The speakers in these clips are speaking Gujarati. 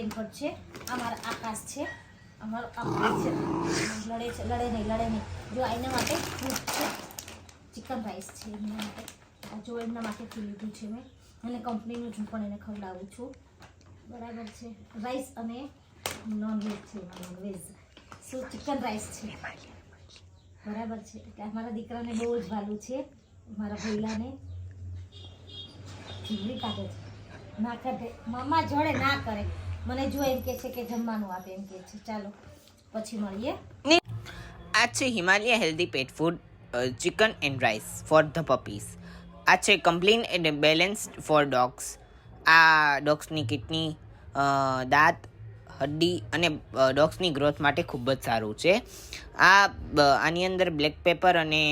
રેનકોટ છે, અમારો આકાશ છે, અમારો આકાશ છે, લડે નહીં. જો એના માટે ફ્રૂટ છે, ચિકન રાઈસ છે એના માટે. જો એમના માટે લીધું છે મેં, અને કંપનીનું જ પણ એને ખવડાવું છું. બરાબર છે. રાઈસ અને નોનવેજ છે, નોનવેજ શું ચિકન રાઈસ છે. બરાબર છે. એટલે અમારા દીકરાને બહુ જ વાલું છે, મારા ભૈલાને ખીચડી કાઢે છે. ના કરે મમ્મા જોડે ના કરે, મને જો એમ કે છે કે જમવાનું આપે એમ કે છે. ચાલો પછી મળીએ. આ છે Himalaya healthy pet food chicken and rice for the puppies. આ છે complete and balanced for dogs. આ ડોગ્સની કિડની, દાંત, હડ્ડી અને ડોગ્સની ગ્રોથ માટે ખૂબ જ સારું છે. આની અંદર બ્લેક પેપર અને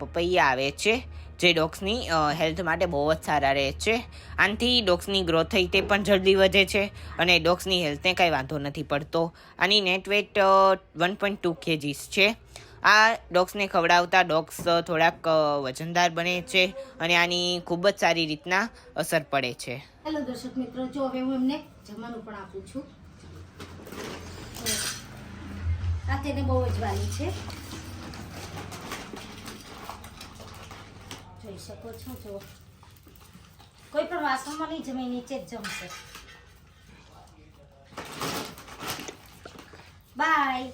પપૈયા આવે છે, જે ડોગ્સની હેલ્થ માટે બહુ જ સારા રહે છે. આનાથી ડોગ્સની ગ્રોથ થઈ તે પણ જલ્દી વધે છે અને ડોગ્સની હેલ્થને કાંઈ વાંધો નથી પડતો. આની નેટ વેટ 1.2 kgs છે. આ ડોગ્સને ખવડાવતા ડોગ્સ થોડાક વજનદાર બને છે અને આની ખૂબ જ સારી રીતના અસર પડે છે. હેલો દર્શક મિત્રો, જો હવે હું એમને જમવાનું પણ આપું છું. આ તેને બહુ જ વાલી છે, જોઈ શકો છો. જો કોઈ પણ વાસણમાં નહીં જમે, નીચે જ જમશે. બાય.